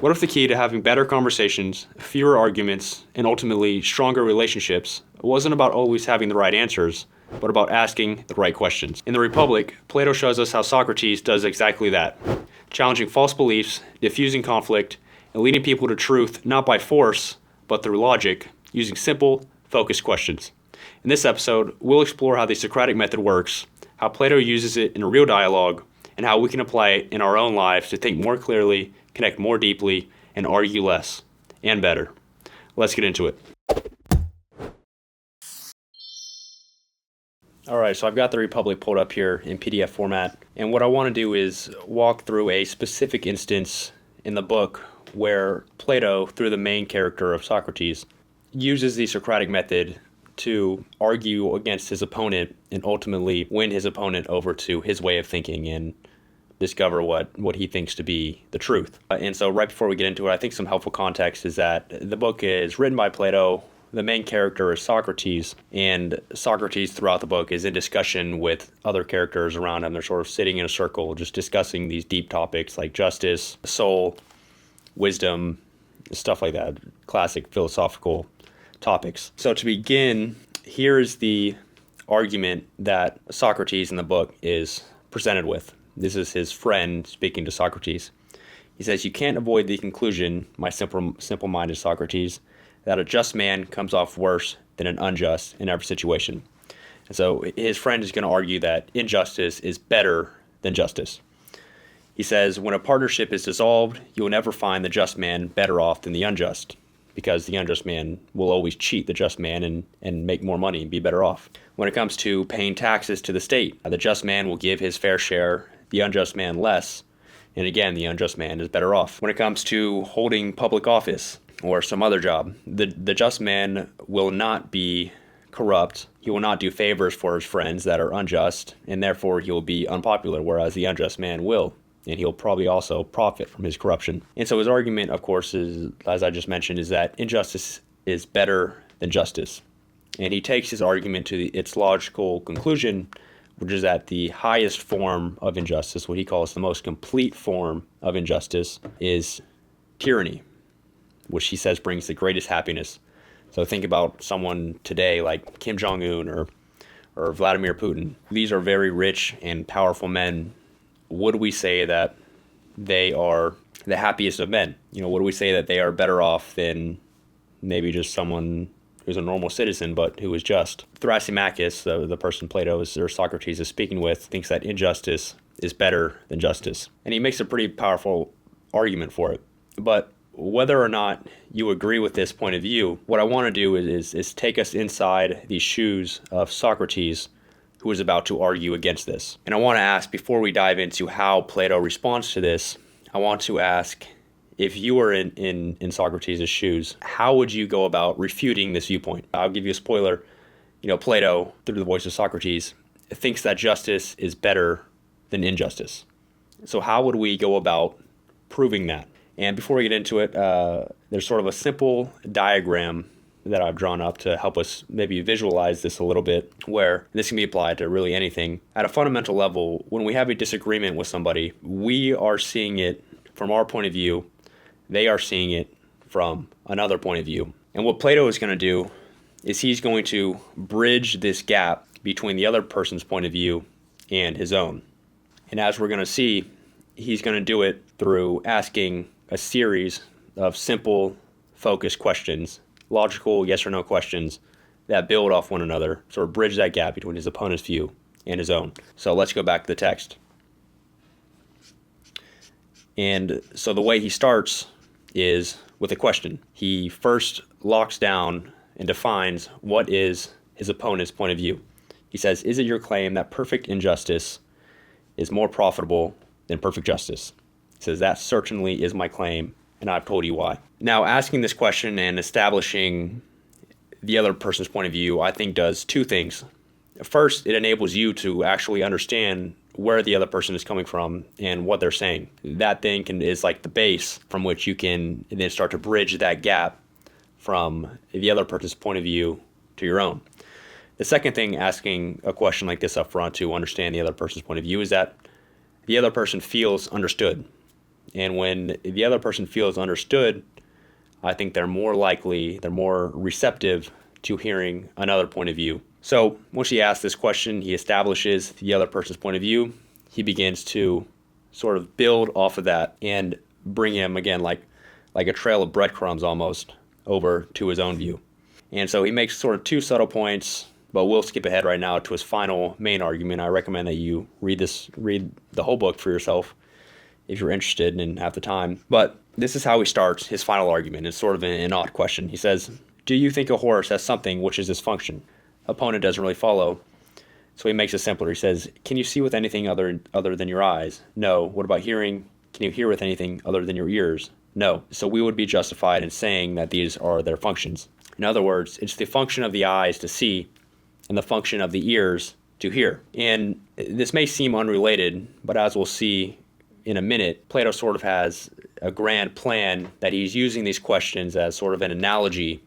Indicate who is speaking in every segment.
Speaker 1: What if the key to having better conversations, fewer arguments, and ultimately stronger relationships wasn't about always having the right answers, but about asking the right questions? In the Republic, Plato shows us how Socrates does exactly that, challenging false beliefs, diffusing conflict, and leading people to truth not by force, but through logic, using simple, focused questions. In this episode, we'll explore how the Socratic method works, how Plato uses it in a real dialogue, and how we can apply it in our own lives to think more clearly, connect more deeply, and argue less and better. Let's get into it. All right, so I've got the Republic pulled up here in PDF format, and what I want to do is walk through a specific instance in the book where Plato, through the main character of Socrates, uses the Socratic method to argue against his opponent and ultimately win his opponent over to his way of thinking and discover what he thinks to be the truth. And so right before we get into it, I think some helpful context is that the book is written by Plato. The main character is Socrates, and Socrates throughout the book is in discussion with other characters around him. They're sort of sitting in a circle just discussing these deep topics like justice, soul, wisdom, stuff like that, classic philosophical topics. So to begin, here is the argument that Socrates in the book is presented with. This is his friend speaking to Socrates. He says, "You can't avoid the conclusion, my simple-minded Socrates, that a just man comes off worse than an unjust in every situation." And so his friend is going to argue that injustice is better than justice. He says, when a partnership is dissolved, you will never find the just man better off than the unjust, because the unjust man will always cheat the just man and make more money and be better off. When it comes to paying taxes to the state, the just man will give his fair share, the unjust man less, and again, the unjust man is better off. When it comes to holding public office or some other job, the just man will not be corrupt. He will not do favors for his friends that are unjust, and therefore he will be unpopular, whereas the unjust man will. And he'll probably also profit from his corruption. And so his argument, of course, is, as I just mentioned, is that injustice is better than justice. And he takes his argument to its logical conclusion, which is that the highest form of injustice, what he calls the most complete form of injustice, is tyranny, which he says brings the greatest happiness. So think about someone today like Kim Jong-un or Vladimir Putin. These are very rich and powerful men. Would we say that they are the happiest of men? Would we say that they are better off than maybe just someone who's a normal citizen but who is just? Thrasymachus, the person Plato or Socrates is speaking with, thinks that injustice is better than justice. And he makes a pretty powerful argument for it. But whether or not you agree with this point of view, what I want to do is take us inside the shoes of Socrates, who is about to argue against this. And I want to ask, before we dive into how Plato responds to this, I want to ask, if you were in Socrates' shoes, how would you go about refuting this viewpoint? I'll give you a spoiler. Plato, through the voice of Socrates, thinks that justice is better than injustice. So how would we go about proving that? And before we get into it, there's sort of a simple diagram that I've drawn up to help us maybe visualize this a little bit, where this can be applied to really anything. At a fundamental level, when we have a disagreement with somebody, we are seeing it from our point of view. They are seeing it from another point of view. And what Plato is going to do is he's going to bridge this gap between the other person's point of view and his own. And as we're going to see, he's going to do it through asking a series of simple, focused questions, logical yes or no questions that build off one another, sort of bridge that gap between his opponent's view and his own. So let's go back to the text. And so the way he starts is with a question. He first locks down and defines what is his opponent's point of view. He says, "Is it your claim that perfect injustice is more profitable than perfect justice?" He says, "That certainly is my claim, and I've told you why." Now, asking this question and establishing the other person's point of view, I think, does two things. First, it enables you to actually understand where the other person is coming from and what they're saying. That thing is like the base from which you can then start to bridge that gap from the other person's point of view to your own. The second thing, asking a question like this up front to understand the other person's point of view, is that the other person feels understood. And when the other person feels understood, I think they're more receptive to hearing another point of view. So once he asks this question, he establishes the other person's point of view. He begins to sort of build off of that and bring him, again, like a trail of breadcrumbs almost, over to his own view. And so he makes sort of two subtle points, but we'll skip ahead right now to his final main argument. I recommend that you read the whole book for yourself if you're interested and have the time. But this is how he starts his final argument. It's sort of an odd question. He says, do you think a horse has something which is its function? Opponent doesn't really follow. So he makes it simpler. He says, can you see with anything other than your eyes? No. What about hearing? Can you hear with anything other than your ears? No. So we would be justified in saying that these are their functions. In other words, it's the function of the eyes to see and the function of the ears to hear. And this may seem unrelated, but as we'll see in a minute, Plato sort of has a grand plan that he's using these questions as sort of an analogy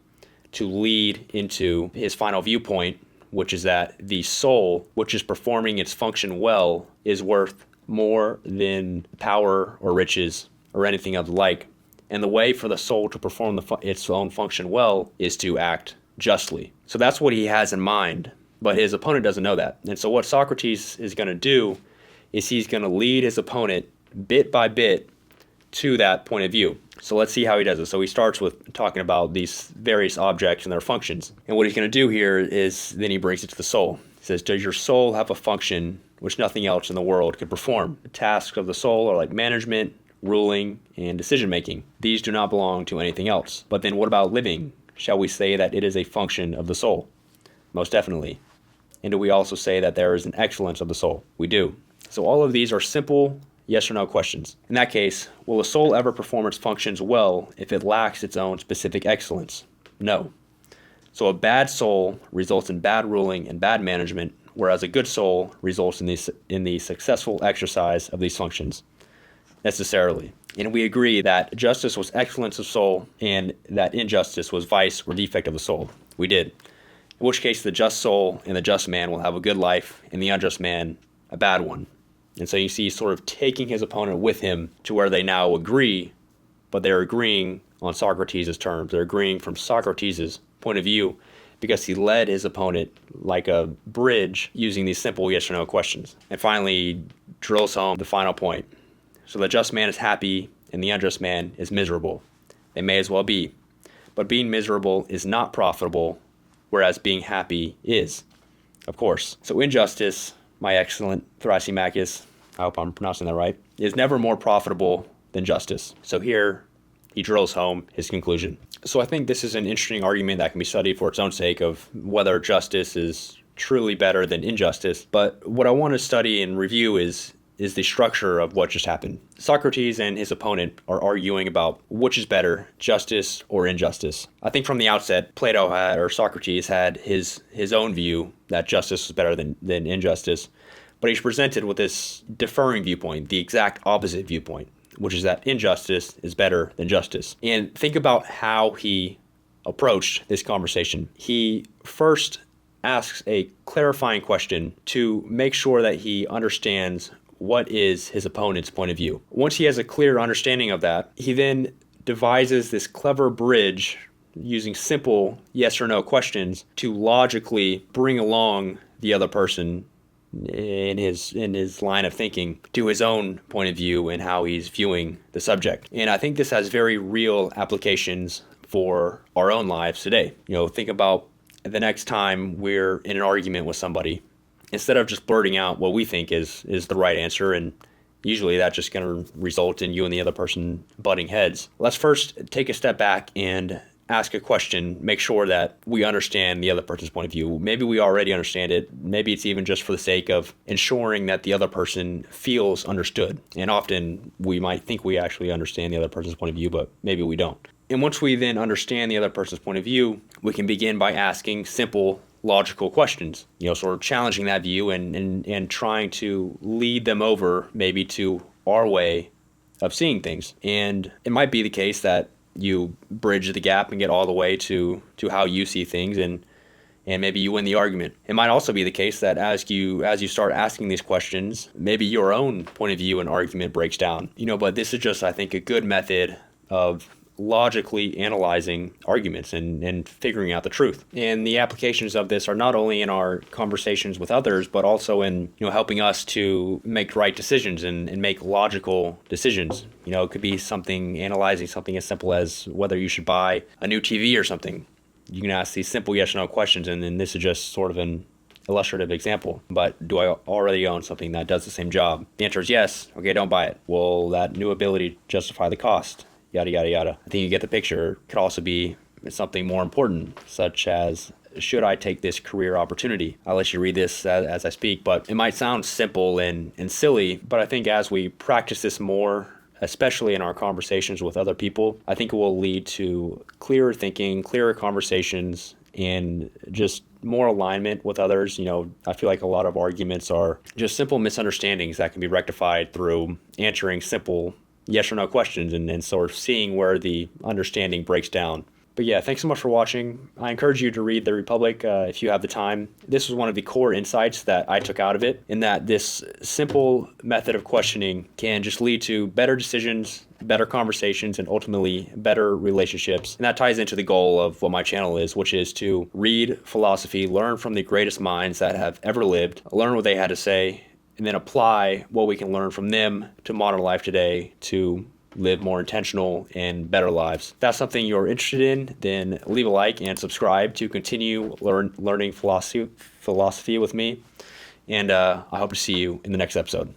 Speaker 1: to lead into his final viewpoint, which is that the soul, which is performing its function well, is worth more than power or riches or anything of the like. And the way for the soul to perform its own function well is to act justly. So that's what he has in mind, but his opponent doesn't know that. And so what Socrates is going to do is he's going to lead his opponent bit by bit to that point of view. So let's see how he does it. So he starts with talking about these various objects and their functions. And what he's going to do here is then he brings it to the soul. He says, does your soul have a function which nothing else in the world could perform? The tasks of the soul are like management, ruling, and decision-making. These do not belong to anything else. But then what about living? Shall we say that it is a function of the soul? Most definitely. And do we also say that there is an excellence of the soul? We do. So all of these are simple yes or no questions. In that case, will the soul ever perform its functions well if it lacks its own specific excellence? No. So a bad soul results in bad ruling and bad management, whereas a good soul results in the successful exercise of these functions, necessarily. And we agree that justice was excellence of soul and that injustice was vice or defect of the soul. We did. In which case the just soul and the just man will have a good life and the unjust man a bad one. And so you see sort of taking his opponent with him to where they now agree, but they're agreeing on Socrates' terms. They're agreeing from Socrates' point of view because he led his opponent like a bridge using these simple yes or no questions. And finally, he drills home the final point. So the just man is happy and the unjust man is miserable. They may as well be. But being miserable is not profitable, whereas being happy is, of course. So injustice, my excellent Thrasymachus, I hope I'm pronouncing that right, is never more profitable than justice. So here he drills home his conclusion. So I think this is an interesting argument that can be studied for its own sake of whether justice is truly better than injustice. But what I want to study and review is the structure of what just happened. Socrates and his opponent are arguing about which is better, justice or injustice. I think from the outset, Socrates had his own view that justice was better than injustice, but he's presented with this differing viewpoint, the exact opposite viewpoint, which is that injustice is better than justice. And think about how he approached this conversation. He first asks a clarifying question to make sure that he understands what is his opponent's point of view. Once he has a clear understanding of that, he then devises this clever bridge using simple yes or no questions to logically bring along the other person in his line of thinking to his own point of view and how he's viewing the subject. And I think this has very real applications for our own lives today. Think about the next time we're in an argument with somebody. Instead of just blurting out what we think is the right answer, and usually that's just going to result in you and the other person butting heads, let's first take a step back and ask a question, make sure that we understand the other person's point of view. Maybe we already understand it. Maybe it's even just for the sake of ensuring that the other person feels understood. And often we might think we actually understand the other person's point of view, but maybe we don't. And once we then understand the other person's point of view, we can begin by asking simple logical questions, sort of challenging that view and trying to lead them over maybe to our way of seeing things. And it might be the case that you bridge the gap and get all the way to how you see things. And and maybe you win the argument. It might also be the case that as you start asking these questions, maybe your own point of view and argument breaks down. But this is just, I think, a good method of logically analyzing arguments and figuring out the truth. And the applications of this are not only in our conversations with others, but also in helping us to make right decisions and make logical decisions. It could be analyzing something as simple as whether you should buy a new TV or something. You can ask these simple yes or no questions, and then this is just sort of an illustrative example. But do I already own something that does the same job? The answer is yes. Okay, don't buy it. Will that new ability justify the cost? Yada, yada, yada. I think you get the picture. It could also be something more important, such as, should I take this career opportunity? I'll let you read this as I speak, but it might sound simple and silly, but I think as we practice this more, especially in our conversations with other people, I think it will lead to clearer thinking, clearer conversations, and just more alignment with others. I feel like a lot of arguments are just simple misunderstandings that can be rectified through answering simple yes or no questions and sort of seeing where the understanding breaks down. But yeah, thanks so much for watching. I encourage you to read The Republic if you have the time. This was one of the core insights that I took out of it, in that this simple method of questioning can just lead to better decisions, better conversations, and ultimately better relationships. And that ties into the goal of what my channel is, which is to read philosophy, learn from the greatest minds that have ever lived, learn what they had to say, and then apply what we can learn from them to modern life today to live more intentional and better lives. If that's something you're interested in, then leave a like and subscribe to continue learning philosophy with me. And I hope to see you in the next episode.